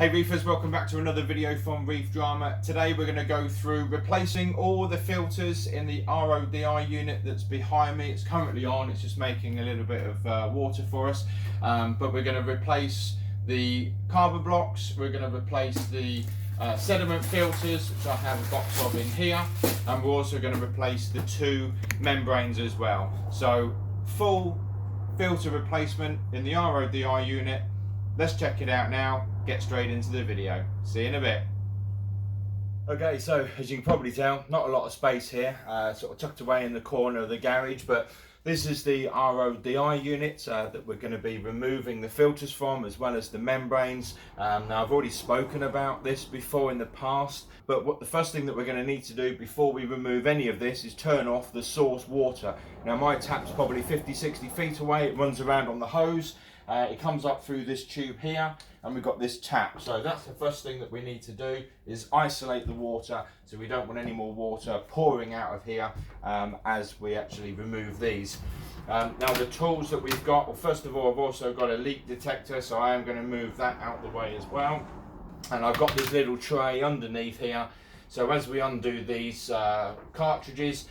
Hey Reefers, welcome back to another video from Reef Drama. Today we're going to go through replacing all the filters in the RODI unit that's behind me. It's currently on, it's just making a little bit of water for us. But we're going to replace the carbon blocks, we're going to replace the sediment filters, which I have a box of in here, and we're also going to replace the two membranes as well. So full filter replacement in the RODI unit. Let's check it out now, get straight into the video. See you in a bit. Okay, so as you can probably tell, not a lot of space here, sort of tucked away in the corner of the garage, but this is the RODI unit that we're going to be removing the filters from, as well as the membranes. Now I've already spoken about this before in the past, but the first thing that we're going to need to do before we remove any of this is turn off the source water. Now my tap's probably 50-60 feet away, it runs around on the hose. It comes up through this tube here, and we've got this tap. So that's the first thing that we need to do, is isolate the water, so we don't want any more water pouring out of here as we actually remove these. Now the tools that we've got, well, first of all I've also got a leak detector, so I am going to move that out the way as well. And I've got this little tray underneath here, so as we undo these cartridges,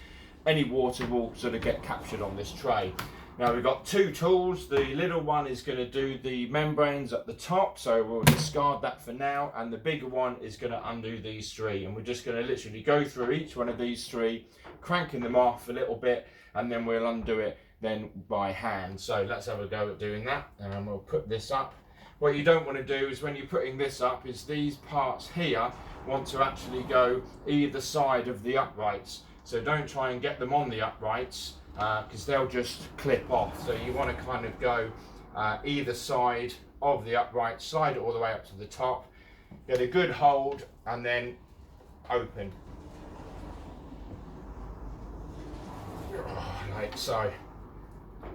any water will sort of get captured on this tray. Now we've got two tools. The little one is going to do the membranes at the top, so we'll discard that for now, and the bigger one is going to undo these three, and we're just going to literally go through each one of these three, cranking them off a little bit, and then we'll undo it then by hand. So let's have a go at doing that, and we'll put this up. What you don't want to do is, when you're putting this up, is these parts here want to actually go either side of the uprights, so don't try and get them on the uprights, because they'll just clip off. So you want to kind of go either side of the upright, slide it all the way up to the top, get a good hold, and then open. Like so.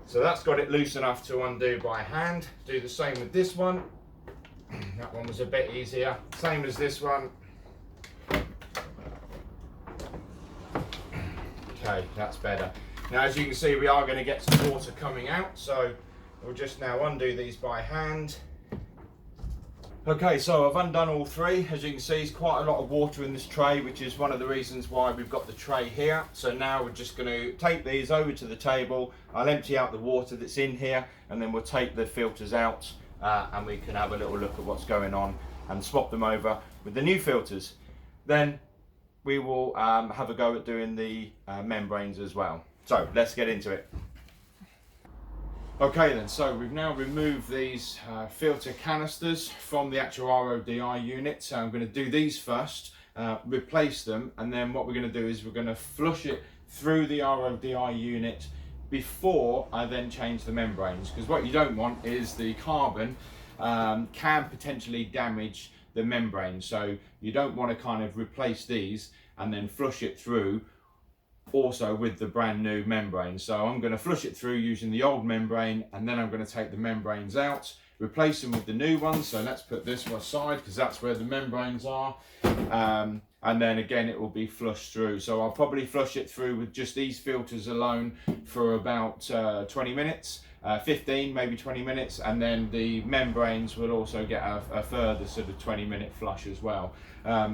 So that's got it loose enough to undo by hand. Do the same with this one. That one was a bit easier. Same as this one. Okay, that's better. Now as you can see, we are going to get some water coming out, so we'll just now undo these by hand. Okay, so I've undone all three. As you can see, there's quite a lot of water in this tray, which is one of the reasons why we've got the tray here. So now we're just going to take these over to the table. I'll empty out the water that's in here, and then we'll take the filters out and we can have a little look at what's going on and swap them over with the new filters. Then we will have a go at doing the membranes as well. So let's get into it. Okay then, so we've now removed these filter canisters from the actual RODI unit. So I'm going to do these first, replace them, and then what we're going to do is we're going to flush it through the RODI unit before I then change the membranes, because what you don't want is the carbon can potentially damage the membrane. So you don't want to kind of replace these and then flush it through also with the brand new membrane. So I'm going to flush it through using the old membrane, and then I'm going to take the membranes out, replace them with the new ones. So let's put this one aside, because that's where the membranes are, and then again it will be flushed through. So I'll probably flush it through with just these filters alone for about 20 minutes, 15 maybe 20 minutes, and then the membranes will also get a further sort of 20-minute flush as well.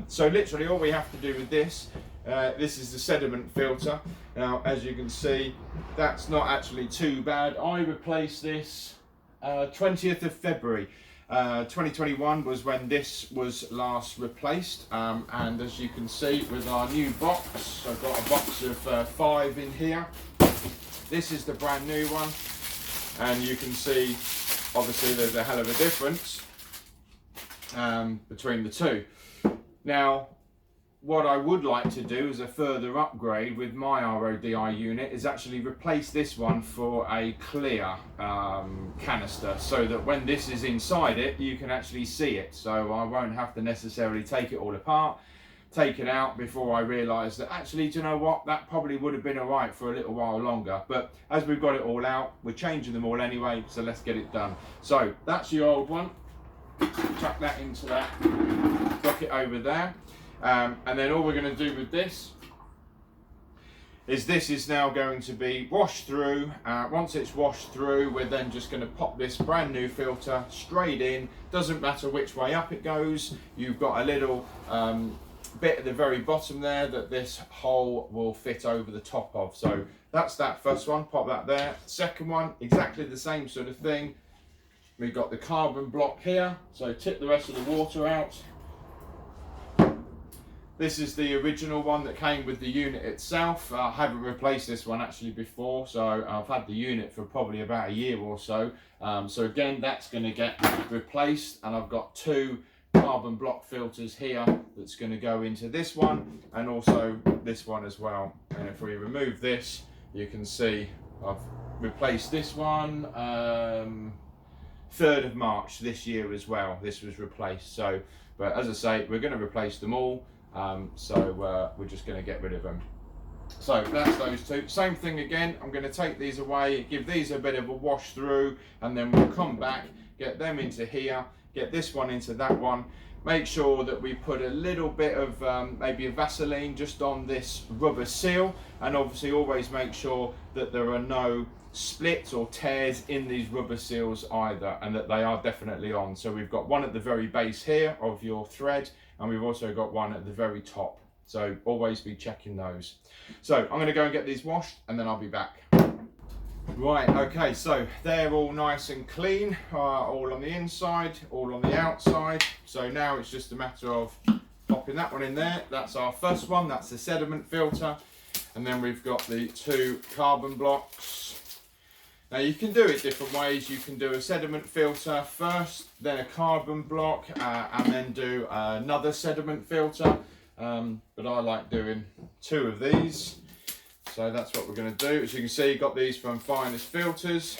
So literally all we have to do with this is the sediment filter. Now as you can see, that's not actually too bad. I replaced this 20th of February 2021 was when this was last replaced, and as you can see with our new box, I've got a box of 5 in here. This is the brand new one, and you can see obviously there's a hell of a difference between the two. Now what I would like to do as a further upgrade with my RODI unit is actually replace this one for a clear canister, so that when this is inside it you can actually see it, so I won't have to necessarily take it all apart, take it out before I realise that actually, do you know what, that probably would have been alright for a little while longer. But as we've got it all out, we're changing them all anyway, so let's get it done. So that's your old one, chuck that into that bucket over there. And then all we're going to do with this is this is now going to be washed through. Once it's washed through, we're then just going to pop this brand new filter straight in. Doesn't matter which way up it goes. You've got a little bit at the very bottom there that this hole will fit over the top of. So that's that first one, pop that there. Second one, exactly the same sort of thing. We've got the carbon block here, so tip the rest of the water out. This is the original one that came with the unit itself. I haven't replaced this one actually before, so I've had the unit for probably about a year or so. So again, that's going to get replaced, and I've got two carbon block filters here that's going to go into this one and also this one as well. And if we remove this, you can see I've replaced this one 3rd of March this year as well. This was replaced. So, but as I say, we're going to replace them all. So we're just going to get rid of them. So that's those two. Same thing again. I'm going to take these away, give these a bit of a wash through, and then we'll come back, get them into here, get this one into that one. Make sure that we put a little bit of maybe a Vaseline just on this rubber seal, and obviously always make sure that there are no splits or tears in these rubber seals either, and that they are definitely on. So we've got one at the very base here of your thread, and we've also got one at the very top. So always be checking those. So I'm going to go and get these washed, and then I'll be back. Right, okay, so they're all nice and clean, all on the inside, all on the outside. So now it's just a matter of popping that one in there. That's our first one, that's the sediment filter. And then we've got the two carbon blocks. Now you can do it different ways. You can do a sediment filter first, then a carbon block, and then do another sediment filter. But I like doing two of these. So that's what we're going to do. As you can see, got these from Finest Filters.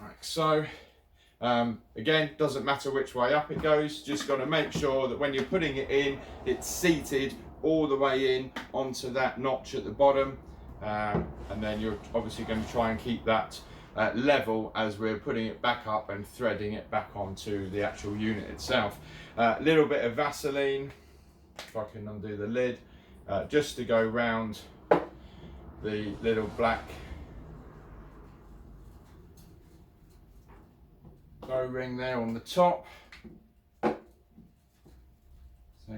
Like so. Again, doesn't matter which way up it goes. Just got to make sure that when you're putting it in, it's seated all the way in onto that notch at the bottom. And then you're obviously going to try and keep that level as we're putting it back up and threading it back onto the actual unit itself. A little bit of Vaseline, if I can undo the lid, just to go round the little black bow ring there on the top. Same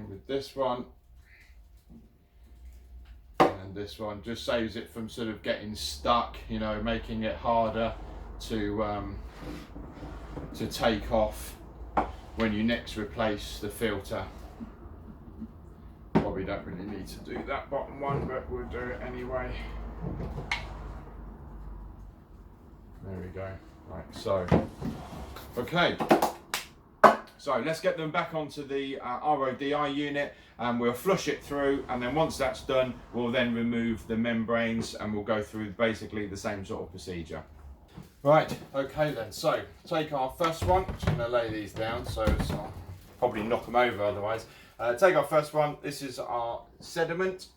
with this one. And this one just saves it from sort of getting stuck, you know, making it harder to take off when you next replace the filter. Probably don't really need to do that bottom one, but we'll do it anyway. There we go. Right, so okay, so let's get them back onto the RODI unit, and we'll flush it through, and then once that's done, we'll then remove the membranes, and we'll go through basically the same sort of procedure. Right, okay then, so take our first one. I'm just going to lay these down, so I'll probably knock them over otherwise. Take our first one. This is our sediment.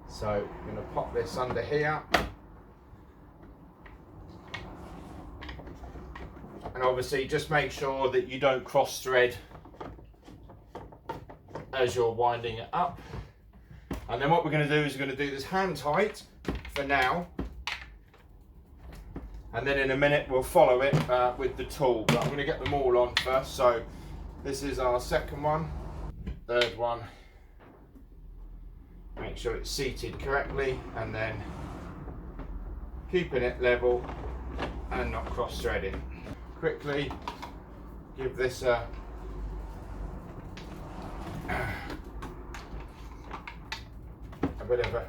So I'm going to pop this under here. And obviously just make sure that you don't cross thread as you're winding it up. And then what we're going to do is we're going to do this hand tight for now. And then in a minute we'll follow it with the tool. But I'm going to get them all on first. So this is our second one, third one. Make sure it's seated correctly, and then keeping it level and not cross threading. Quickly give this a bit of a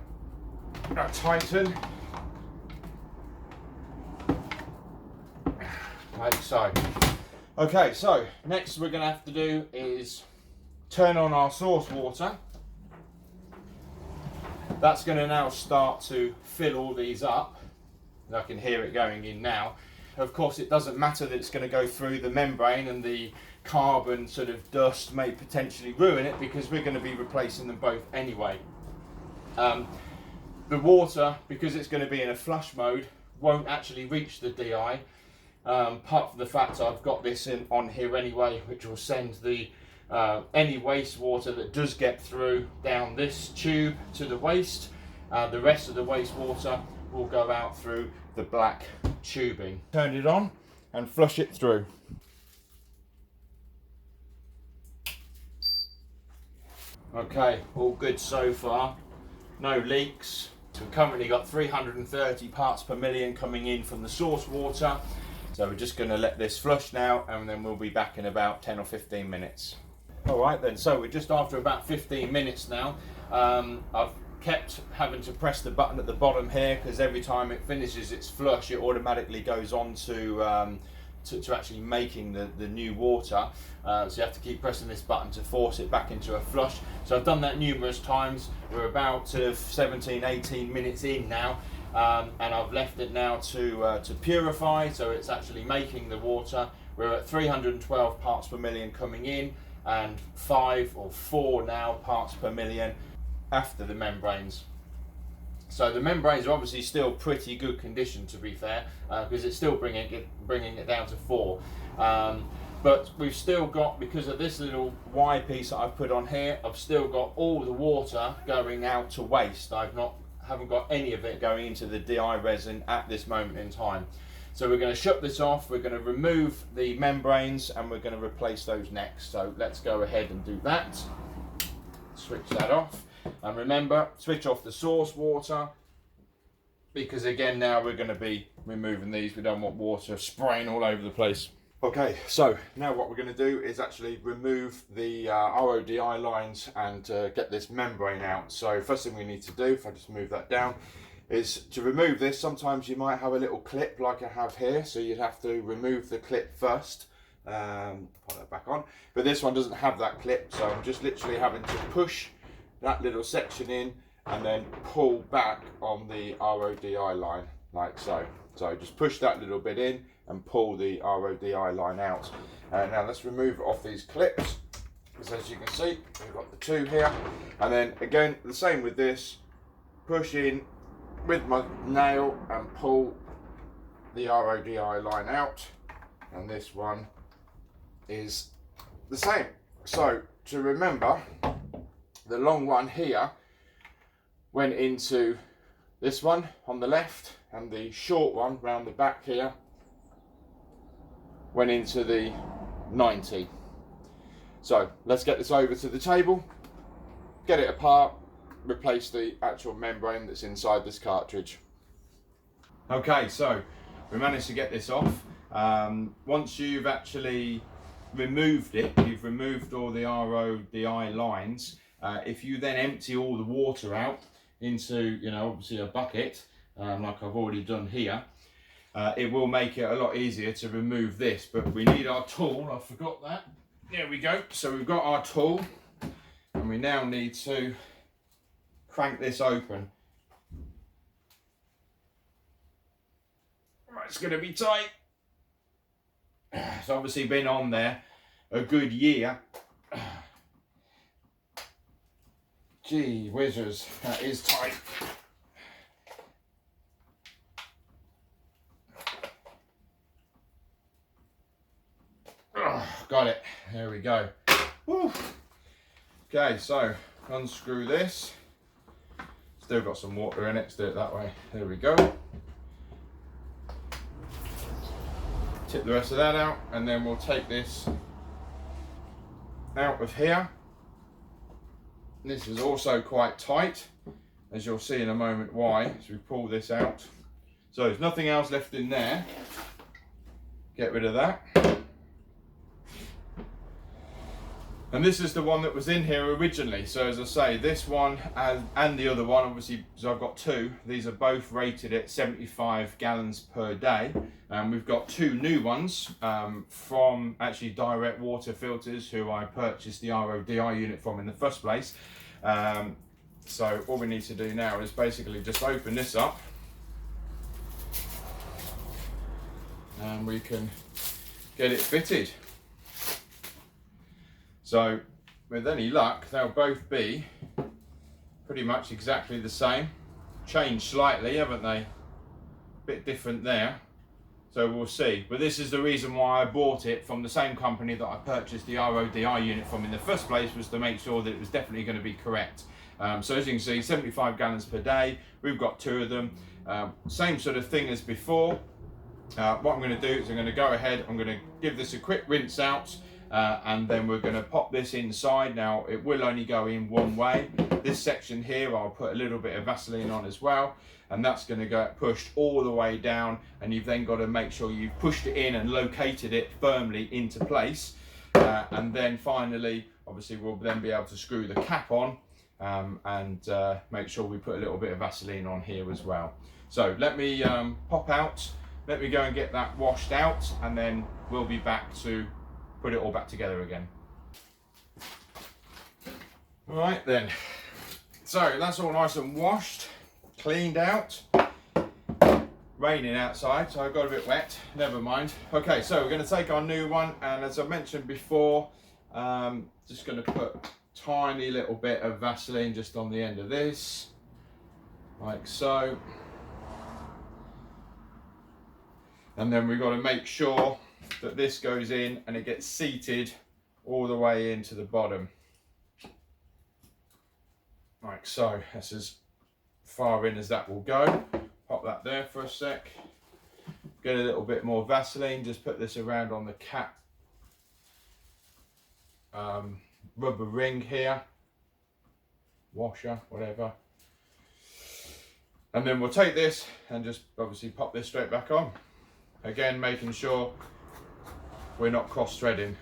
tighten, like so. Okay, so next we're going to have to do is turn on our source water. That's going to now start to fill all these up. I can hear it going in now. Of course, it doesn't matter that it's going to go through the membrane, and the carbon sort of dust may potentially ruin it, because we're going to be replacing them both anyway. The water, because it's going to be in a flush mode, won't actually reach the DI. Apart from the fact I've got this on here anyway, which will send the any wastewater that does get through down this tube to the waste, the rest of the wastewater will go out through the black tubing. Turn it on and flush it through. Okay, all good so far. No leaks. We've currently got 330 parts per million coming in from the source water. So we're just going to let this flush now, and then we'll be back in about 10 or 15 minutes. All right then, so we're just after about 15 minutes now. I've kept having to press the button at the bottom here because every time it finishes its flush, it automatically goes on to actually making the new water. So you have to keep pressing this button to force it back into a flush. So I've done that numerous times. We're about 17, 18 minutes in now, and I've left it now to purify, so it's actually making the water. We're at 312 parts per million coming in, and 5 or 4 now parts per million after the membranes. So the membranes are obviously still pretty good condition, to be fair, because it's still bringing it down to 4. But we've still got, because of this little Y piece that I've put on here, I've still got all the water going out to waste. Haven't got any of it going into the DI resin at this moment in time. So we're going to shut this off, we're going to remove the membranes, and we're going to replace those next. So let's go ahead and do that. Switch that off. And remember, switch off the source water, because again now we're going to be removing these. We don't want water spraying all over the place. Okay, so now what we're going to do is actually remove the RODI lines and get this membrane out. So first thing we need to do, if I just move that down, is to remove this. Sometimes you might have a little clip like I have here, so you'd have to remove the clip first. Put that back on. But this one doesn't have that clip, so I'm just literally having to push that little section in and then pull back on the RODI line like so. So just push that little bit in and pull the RODI line out. Now let's remove it off these clips, because as you can see we've got the 2 here, and then again the same with this, push in with my nail and pull the RODI line out, and this one is the same. So to remember, the long one here went into this one on the left, and the short one round the back here went into the 90. So let's get this over to the table, get it apart, replace the actual membrane that's inside this cartridge. Okay, so we managed to get this off. Once you've actually removed it, you've removed all the RODI lines. If you then empty all the water out into, obviously a bucket, like I've already done here, it will make it a lot easier to remove this. But we need our tool. I forgot that. There we go. So we've got our tool, and we now need to crank this open. Right, it's going to be tight. It's obviously been on there a good year. Gee whizzers, that is tight. Got it, there we go. Woo. Okay, so unscrew this. Still got some water in it, let's do it that way. There we go. Tip the rest of that out, and then we'll take this out of here. This is also quite tight, as you'll see in a moment why, as we pull this out. So there's nothing else left in there. Get rid of that. And this is the one that was in here originally. So as I say, this one and the other one, obviously, so I've got 2. These are both rated at 75 gallons per day. We've got 2 new ones from actually Direct Water Filters, who I purchased the RODI unit from in the first place. So all we need to do now is basically just open this up, and we can get it fitted. So with any luck, they'll both be pretty much exactly the same. Changed slightly, haven't they? Bit different there. So we'll see. But this is the reason why I bought it from the same company that I purchased the RODI unit from in the first place, was to make sure that it was definitely going to be correct. So as you can see, 75 gallons per day. We've got 2 of them. Same sort of thing as before. What I'm going to do is I'm going to go ahead, I'm going to give this a quick rinse out, and then we're going to pop this inside. Now it will only go in one way. This section here I'll put a little bit of Vaseline on as well, and that's going to get pushed all the way down, and you've then got to make sure you've pushed it in and located it firmly into place, and then finally obviously we'll then be able to screw the cap on, and make sure we put a little bit of Vaseline on here as well. So let me pop out, let me go and get that washed out, and then we'll be back to put it all back together again. All right then, so that's all nice and washed, cleaned out. Raining outside, so I got a bit wet, never mind. Okay, so we're going to take our new one, and as I mentioned before, just going to put a tiny little bit of Vaseline just on the end of this, like so. And then we've got to make sure that this goes in and it gets seated all the way into the bottom. Like so, that's as far in as that will go. Pop that there for a sec. Get a little bit more Vaseline, just put this around on the cap rubber ring here, washer, whatever. And then we'll take this and just obviously pop this straight back on. Again, making sure we're not cross threading.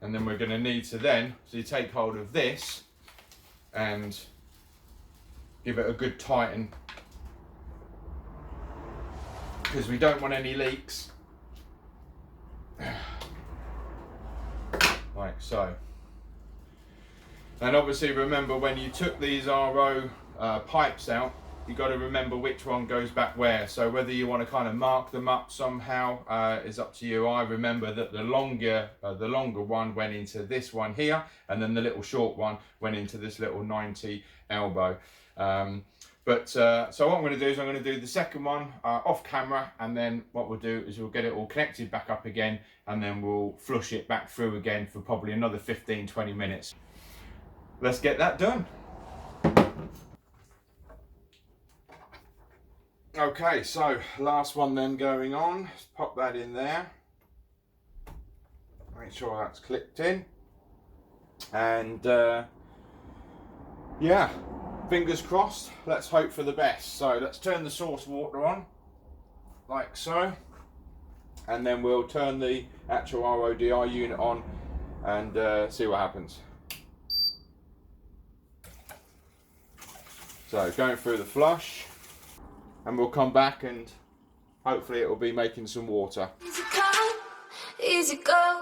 And then we're going to need to then take hold of this and give it a good tighten, because we don't want any leaks. Like so. And obviously remember, when you took these RO pipes out, you've got to remember which one goes back where. So whether you want to kind of mark them up somehow is up to you. I remember that the longer one went into this one here, and then the little short one went into this little 90 elbow. So what I'm going to do is I'm going to do the second one off camera, and then what we'll do is we'll get it all connected back up again, and then we'll flush it back through again for probably another 15-20 minutes. Let's get that done. Okay, so last one then going on. Let's pop that in there. Make sure that's clipped in. And yeah, fingers crossed. Let's hope for the best. So let's turn the source water on, like so. And then we'll turn the actual RODI unit on and see what happens. So going through the flush. And we'll come back and hopefully it will be making some water. Easy come, easy go.